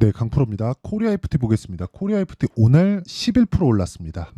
네, 강프로입니다. 코리아 FT 보겠습니다. 코리아 FT 오늘 11% 올랐습니다.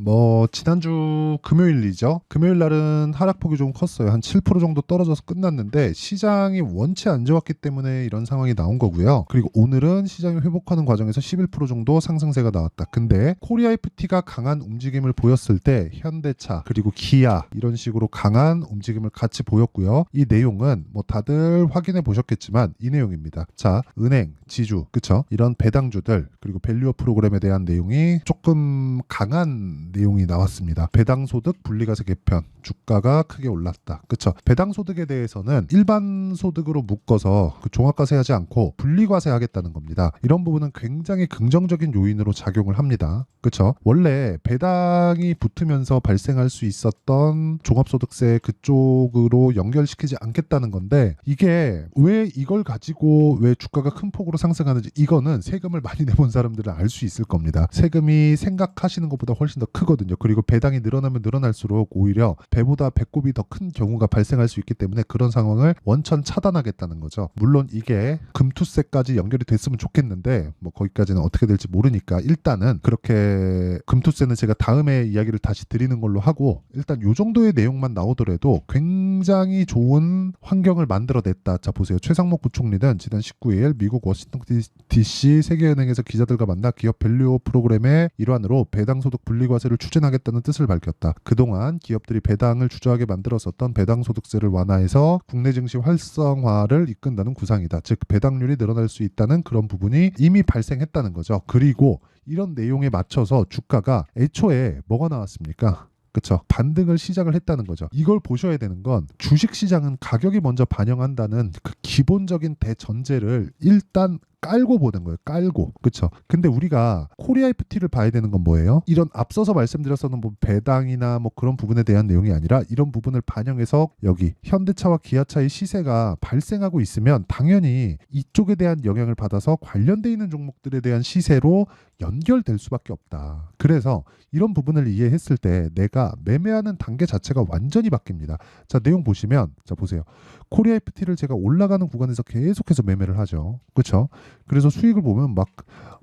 지난주 금요일이죠. 금요일 날은 하락폭이 좀 컸어요. 한 7% 정도 떨어져서 끝났는데 시장이 원체 안 좋았기 때문에 이런 상황이 나온 거고요. 그리고 오늘은 시장이 회복하는 과정에서 11% 정도 상승세가 나왔다. 근데 코리아 FT가 강한 움직임을 보였을 때 현대차 그리고 기아 이런 식으로 강한 움직임을 같이 보였고요. 이 내용은 다들 확인해 보셨겠지만 이 내용입니다. 자, 은행, 지주, 그쵸? 이런 배당주들 그리고 밸류어 프로그램에 대한 내용이 조금 강한 내용이 나왔습니다. 배당소득 분리과세 개편 주가가 크게 올랐다. 그쵸? 배당소득에 대해서는 일반 소득으로 묶어서 종합과세하지 않고 분리과세 하겠다는 겁니다. 이런 부분은 굉장히 긍정적인 요인으로 작용을 합니다. 그쵸? 원래 배당이 붙으면서 발생할 수 있었던 종합소득세 그쪽으로 연결시키지 않겠다는 건데 이게 왜 이걸 가지고 왜 주가가 큰 폭으로 상승하는지 이거는 세금을 많이 내본 사람들은 알 수 있을 겁니다. 세금이 생각하시는 것보다 훨씬 더 크거든요. 그리고 배당이 늘어나면 늘어날수록 오히려 배보다 배꼽이 더 큰 경우가 발생할 수 있기 때문에 그런 상황을 원천 차단하겠다는 거죠. 물론 이게 금투세까지 연결이 됐으면 좋겠는데 거기까지는 어떻게 될지 모르니까 일단은 그렇게 금투세는 제가 다음에 이야기를 다시 드리는 걸로 하고 일단 요 정도의 내용만 나오더라도 굉장히 좋은 환경을 만들어냈다. 자, 보세요. 최상목 부총리는 지난 19일 미국 워싱턴 DC 세계은행에서 기자들과 만나 기업 밸류어 프로그램의 일환으로 배당소득 분리과세를 추진하겠다는 뜻을 밝혔다. 그동안 기업들이 배당을 주저하게 만들었었던 배당소득세를 완화해서 국내 증시 활성화를 이끈다는 구상이다. 즉 배당률이 늘어날 수 있다는 그런 부분이 이미 발생했다는 거죠. 그리고 이런 내용에 맞춰서 주가가 애초에 뭐가 나왔습니까? 그쵸? 반등을 시작을 했다는 거죠. 이걸 보셔야 되는 건 주식시장은 가격이 먼저 반영한다는 그 기본적인 대전제를 일단 깔고 보는 거예요. 깔고. 그쵸? 근데 우리가 코리아 FT를 봐야 되는 건 뭐예요? 이런 앞서서 말씀드렸었던 배당이나 그런 부분에 대한 내용이 아니라 이런 부분을 반영해서 여기 현대차와 기아차의 시세가 발생하고 있으면 당연히 이쪽에 대한 영향을 받아서 관련돼 있는 종목들에 대한 시세로 연결될 수밖에 없다. 그래서 이런 부분을 이해했을 때 내가 매매하는 단계 자체가 완전히 바뀝니다. 자, 내용 보시면 자, 보세요. 코리아 FT를 제가 올라가는 구간에서 계속해서 매매를 하죠. 그렇죠? 그래서 수익을 보면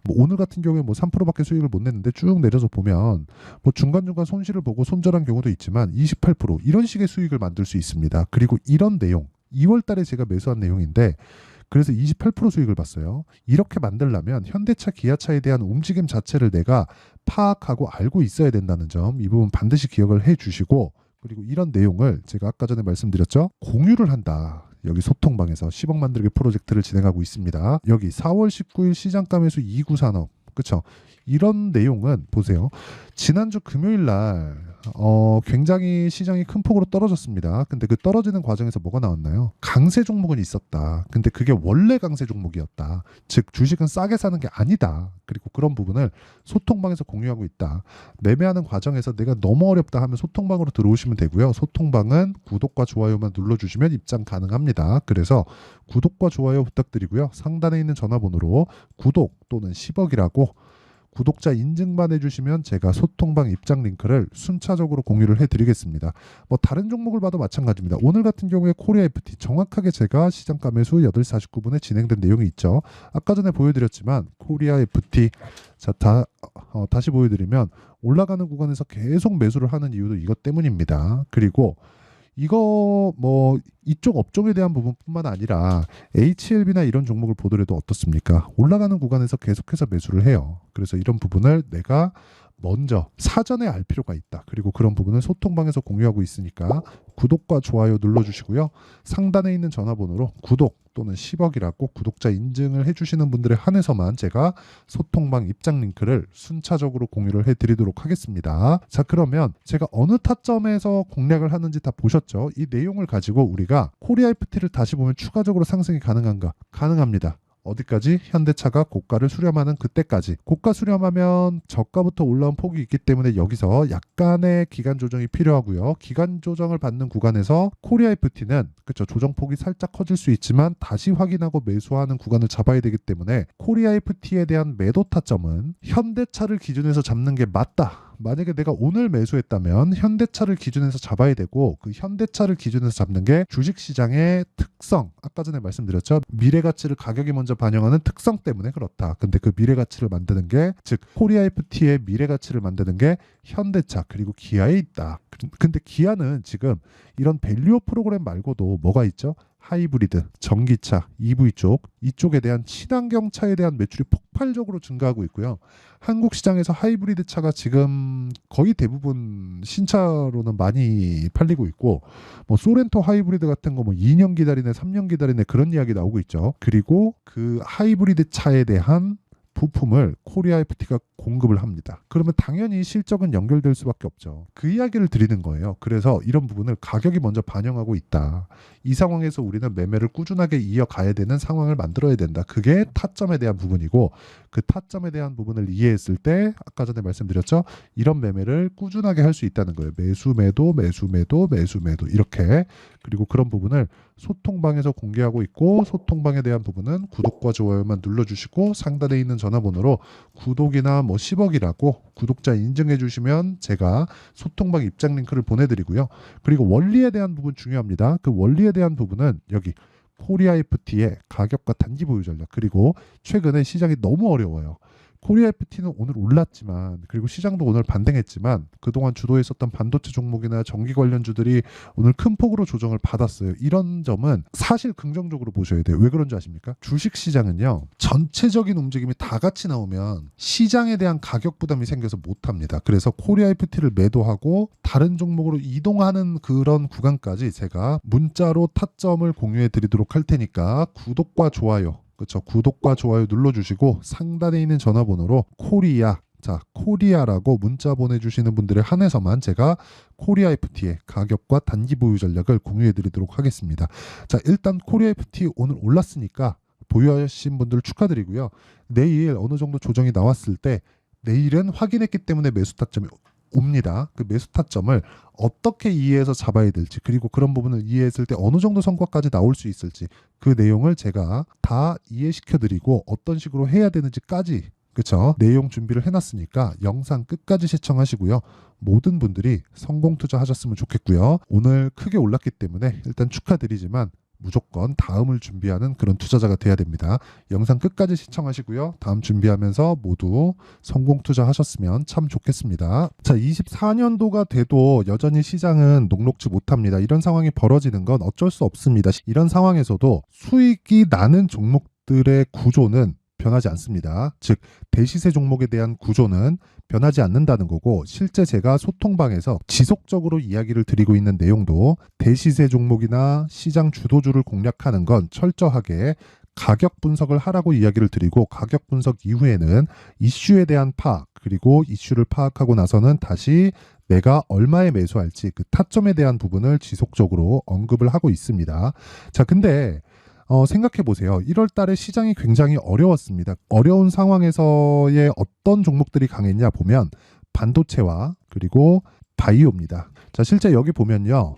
오늘 같은 경우에 3%밖에 수익을 못 냈는데 쭉 내려서 보면 중간중간 손실을 보고 손절한 경우도 있지만 28% 이런 식의 수익을 만들 수 있습니다. 그리고 이런 내용 2월 달에 제가 매수한 내용인데 그래서 28% 수익을 봤어요. 이렇게 만들려면 현대차, 기아차에 대한 움직임 자체를 내가 파악하고 알고 있어야 된다는 점 이 부분 반드시 기억을 해주시고 그리고 이런 내용을 제가 아까 전에 말씀드렸죠. 공유를 한다. 여기 소통방에서 10억 만들기 프로젝트를 진행하고 있습니다. 여기 4월 19일 시장가 매수 2구 산업. 그쵸? 이런 내용은 보세요. 지난주 금요일 날 굉장히 시장이 큰 폭으로 떨어졌습니다. 근데 그 떨어지는 과정에서 뭐가 나왔나요? 강세 종목은 있었다. 근데 그게 원래 강세 종목이었다. 즉 주식은 싸게 사는 게 아니다. 그리고 그런 부분을 소통방에서 공유하고 있다. 매매하는 과정에서 내가 너무 어렵다 하면 소통방으로 들어오시면 되고요. 소통방은 구독과 좋아요만 눌러주시면 입장 가능합니다. 그래서 구독과 좋아요 부탁드리고요. 상단에 있는 전화번호로 구독 또는 10억이라고 구독자 인증만 해주시면 제가 소통방 입장 링크를 순차적으로 공유를 해드리겠습니다. 다른 종목을 봐도 마찬가지입니다. 오늘 같은 경우에 코리아 FT 정확하게 제가 시장가 매수 8시 49분에 진행된 내용이 있죠. 아까 전에 보여드렸지만 코리아 FT 자, 다시 보여드리면 올라가는 구간에서 계속 매수를 하는 이유도 이것 때문입니다. 그리고 이거 이쪽 업종에 대한 부분뿐만 아니라 HLB나 이런 종목을 보더라도 어떻습니까? 올라가는 구간에서 계속해서 매수를 해요. 그래서 이런 부분을 내가 먼저 사전에 알 필요가 있다. 그리고 그런 부분을 소통방에서 공유하고 있으니까 구독과 좋아요 눌러주시고요. 상단에 있는 전화번호로 구독 또는 10억이라고 구독자 인증을 해주시는 분들에 한해서만 제가 소통방 입장 링크를 순차적으로 공유를 해드리도록 하겠습니다. 자, 그러면 제가 어느 타점에서 공략을 하는지 다 보셨죠? 이 내용을 가지고 우리가 코리아 FT를 다시 보면 추가적으로 상승이 가능한가? 가능합니다. 어디까지? 현대차가 고가를 수렴하는 그때까지. 고가 수렴하면 저가부터 올라온 폭이 있기 때문에 여기서 약간의 기간 조정이 필요하고요. 기간 조정을 받는 구간에서 코리아 FT는 그쵸, 조정폭이 살짝 커질 수 있지만 다시 확인하고 매수하는 구간을 잡아야 되기 때문에 코리아 FT에 대한 매도 타점은 현대차를 기준에서 잡는 게 맞다. 만약에 내가 오늘 매수했다면 현대차를 기준에서 잡아야 되고, 그 현대차를 기준에서 잡는 게 주식시장의 특성, 아까 전에 말씀드렸죠. 미래가치를 가격이 먼저 반영하는 특성 때문에 그렇다. 근데 그 미래가치를 만드는 게, 즉 코리아 FT의 미래가치를 만드는 게 현대차 그리고 기아에 있다. 근데 기아는 지금 이런 밸류어 프로그램 말고도 뭐가 있죠? 하이브리드, 전기차, EV 쪽, 이쪽에 대한 친환경차에 대한 매출이 폭발적으로 증가하고 있고요. 한국 시장에서 하이브리드 차가 지금 거의 대부분 신차로는 많이 팔리고 있고, 뭐 소렌토 하이브리드 같은 거 뭐 2년 기다리네, 3년 기다리네 그런 이야기 나오고 있죠. 그리고 그 하이브리드 차에 대한 부품을 코리아 FT가 공급을 합니다. 그러면 당연히 실적은 연결될 수밖에 없죠. 그 이야기를 드리는 거예요. 그래서 이런 부분을 가격이 먼저 반영하고 있다. 이 상황에서 우리는 매매를 꾸준하게 이어가야 되는 상황을 만들어야 된다. 그게 타점에 대한 부분이고, 그 타점에 대한 부분을 이해했을 때 아까 전에 말씀드렸죠. 이런 매매를 꾸준하게 할 수 있다는 거예요. 매수 매도, 매수 매도, 매수 매도 이렇게. 그리고 그런 부분을 소통방에서 공개하고 있고, 소통방에 대한 부분은 구독과 좋아요만 눌러주시고 상단에 있는 전화번호로 구독이나 뭐 10억이라고 구독자 인증해 주시면 제가 소통방 입장 링크를 보내드리고요. 그리고 원리에 대한 부분 중요합니다. 그 원리에 대한 부분은 여기 코리아 FT의 가격과 단기 보유 전략, 그리고 최근에 시장이 너무 어려워요. 코리아 FT는 오늘 올랐지만, 그리고 시장도 오늘 반등했지만, 그동안 주도했었던 반도체 종목이나 전기 관련주들이 오늘 큰 폭으로 조정을 받았어요. 이런 점은 사실 긍정적으로 보셔야 돼요. 왜 그런지 아십니까? 주식시장은요, 전체적인 움직임이 다 같이 나오면 시장에 대한 가격 부담이 생겨서 못합니다. 그래서 코리아 FT를 매도하고 다른 종목으로 이동하는 그런 구간까지 제가 문자로 타점을 공유해 드리도록 할 테니까 구독과 좋아요, 그렇죠. 구독과 좋아요 눌러주시고 상단에 있는 전화번호로 코리아, 자 코리아라고 문자 보내주시는 분들에 한해서만 제가 코리아 FT의 가격과 단기 보유 전략을 공유해드리도록 하겠습니다. 자, 일단 코리아 FT 오늘 올랐으니까 보유하신 분들 축하드리고요. 내일 어느 정도 조정이 나왔을 때, 내일은 확인했기 때문에 매수 타점이 옵니다. 그 매수 타점을 어떻게 이해해서 잡아야 될지, 그리고 그런 부분을 이해했을 때 어느 정도 성과까지 나올 수 있을지, 그 내용을 제가 다 이해시켜 드리고 어떤 식으로 해야 되는지까지, 그쵸? 내용 준비를 해놨으니까 영상 끝까지 시청하시고요. 모든 분들이 성공 투자하셨으면 좋겠고요. 오늘 크게 올랐기 때문에 일단 축하드리지만 무조건 다음을 준비하는 그런 투자자가 돼야 됩니다. 영상 끝까지 시청하시고요. 다음 준비하면서 모두 성공 투자하셨으면 참 좋겠습니다. 자, 24년도가 돼도 여전히 시장은 녹록지 못합니다. 이런 상황이 벌어지는 건 어쩔 수 없습니다. 이런 상황에서도 수익이 나는 종목들의 구조는 변하지 않습니다. 즉 대시세 종목에 대한 구조는 변하지 않는다는 거고, 실제 제가 소통방에서 지속적으로 이야기를 드리고 있는 내용도 대시세 종목이나 시장 주도주를 공략하는 건 철저하게 가격 분석을 하라고 이야기를 드리고, 가격 분석 이후에는 이슈에 대한 파악, 그리고 이슈를 파악하고 나서는 다시 내가 얼마에 매수할지 그 타점에 대한 부분을 지속적으로 언급을 하고 있습니다. 자, 근데 생각해 보세요. 1월 달에 시장이 굉장히 어려웠습니다. 어려운 상황에서의 어떤 종목들이 강했냐 보면 반도체와 그리고 바이오입니다. 자, 실제 여기 보면요.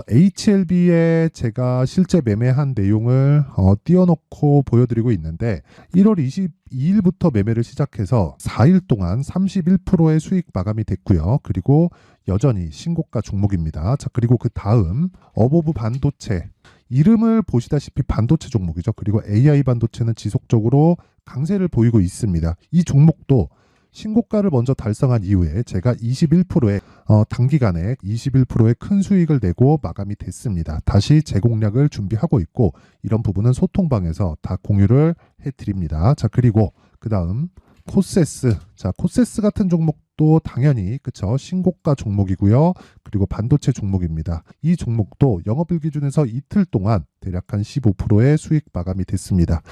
HLB에 제가 실제 매매한 내용을 띄워놓고 보여드리고 있는데, 1월 22일부터 매매를 시작해서 4일 동안 31%의 수익 마감이 됐고요. 그리고 여전히 신고가 종목입니다. 자, 그리고 그 다음 어보브 반도체, 이름을 보시다시피 반도체 종목이죠. 그리고 AI 반도체는 지속적으로 강세를 보이고 있습니다. 이 종목도 신고가를 먼저 달성한 이후에 제가 21%의 단기간에 21%의 큰 수익을 내고 마감이 됐습니다. 다시 재공략을 준비하고 있고, 이런 부분은 소통방에서 다 공유를 해드립니다. 자, 그리고 그 다음 코세스. 자, 코세스 같은 종목도 당연히 그쵸, 신고가 종목이고요. 그리고 반도체 종목입니다. 이 종목도 영업일 기준에서 이틀 동안 대략 한 15%의 수익 마감이 됐습니다.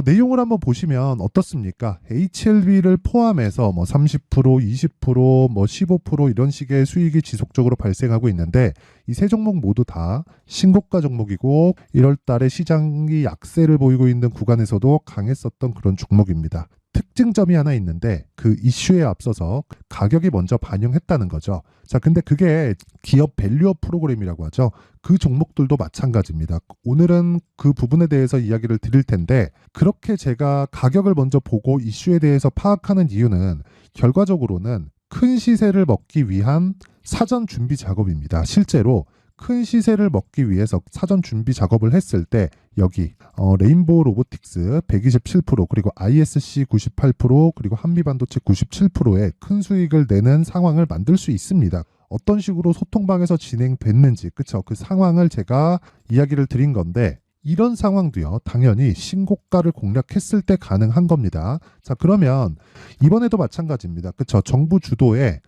내용을 한번 보시면 어떻습니까? HLB를 포함해서 뭐 30%, 20%, 뭐 15% 이런 식의 수익이 지속적으로 발생하고 있는데, 이 세 종목 모두 다 신고가 종목이고 1월 달에 시장이 약세를 보이고 있는 구간에서도 강했었던 그런 종목입니다. 특징점이 하나 있는데, 그 이슈에 앞서서 가격이 먼저 반영했다는 거죠. 자, 근데 그게 기업 밸류어 프로그램이라고 하죠. 그 종목들도 마찬가지입니다. 오늘은 그 부분에 대해서 이야기를 드릴 텐데, 그렇게 제가 가격을 먼저 보고 이슈에 대해서 파악하는 이유는 결과적으로는 큰 시세를 먹기 위한 사전 준비 작업입니다. 실제로 큰 시세를 먹기 위해서 사전 준비 작업을 했을 때 여기 레인보우 로보틱스 127% 그리고 ISC 98% 그리고 한미반도체 97%의 큰 수익을 내는 상황을 만들 수 있습니다. 어떤 식으로 소통방에서 진행됐는지 그쵸? 그 상황을 제가 이야기를 드린 건데 이런 상황도요 당연히 신고가를 공략했을 때 가능한 겁니다. 자 그러면 이번에도 마찬가지입니다. 그쵸? 정부 주도의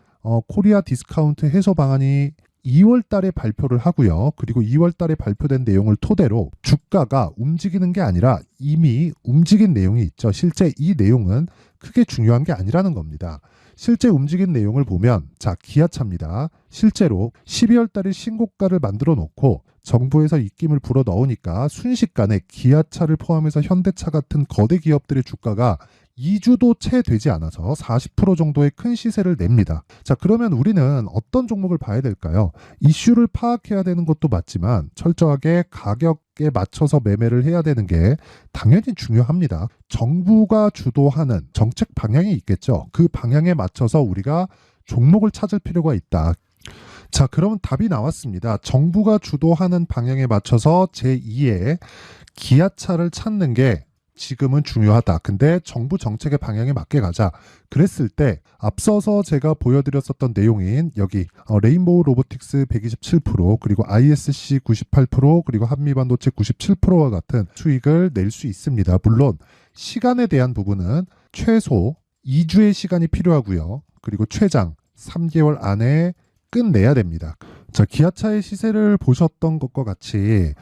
코리아 디스카운트 해소 방안이 2월 달에 발표를 하고요. 그리고 2월 달에 발표된 내용을 토대로 주가가 움직이는 게 아니라 이미 움직인 내용이 있죠. 실제 이 내용은 크게 중요한 게 아니라는 겁니다. 실제 움직인 내용을 보면 자 기아차입니다. 실제로 12월 달에 신고가를 만들어 놓고 정부에서 입김을 불어 넣으니까 순식간에 기아차를 포함해서 현대차 같은 거대 기업들의 주가가 2주도 채 되지 않아서 40% 정도의 큰 시세를 냅니다. 자, 그러면 우리는 어떤 종목을 봐야 될까요? 이슈를 파악해야 되는 것도 맞지만 철저하게 가격에 맞춰서 매매를 해야 되는 게 당연히 중요합니다. 정부가 주도하는 정책 방향이 있겠죠. 그 방향에 맞춰서 우리가 종목을 찾을 필요가 있다. 자, 그러면 답이 나왔습니다. 정부가 주도하는 방향에 맞춰서 제2의 기아차를 찾는 게 지금은 중요하다. 근데 정부 정책의 방향에 맞게 가자. 그랬을 때 앞서서 제가 보여드렸었던 내용인 여기 레인보우 로보틱스 127% 그리고 ISC 98% 그리고 한미반도체 97%와 같은 수익을 낼 수 있습니다. 물론 시간에 대한 부분은 최소 2주의 시간이 필요하고요. 그리고 최장 3개월 안에 끝내야 됩니다. 자, 기아차의 시세를 보셨던 것과 같이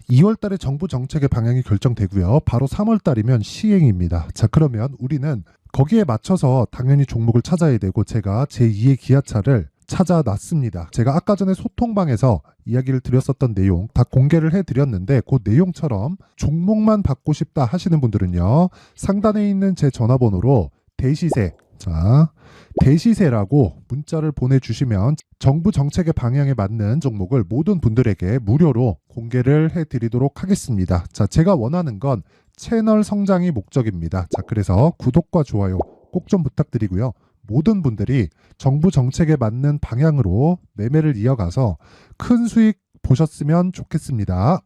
2월 달에 정부 정책의 방향이 결정되고요. 바로 3월 달이면 시행입니다. 자, 그러면 우리는 거기에 맞춰서 당연히 종목을 찾아야 되고 제가 제2의 기아차를 찾아놨습니다. 제가 아까 전에 소통방에서 이야기를 드렸었던 내용 다 공개를 해드렸는데 그 내용처럼 종목만 받고 싶다 하시는 분들은요. 상단에 있는 제 전화번호로 대시세 자 대시세라고 문자를 보내주시면 정부 정책의 방향에 맞는 종목을 모든 분들에게 무료로 공개를 해드리도록 하겠습니다. 자, 제가 원하는 건 채널 성장이 목적입니다. 자, 그래서 구독과 좋아요 꼭 좀 부탁드리고요. 모든 분들이 정부 정책에 맞는 방향으로 매매를 이어가서 큰 수익 보셨으면 좋겠습니다.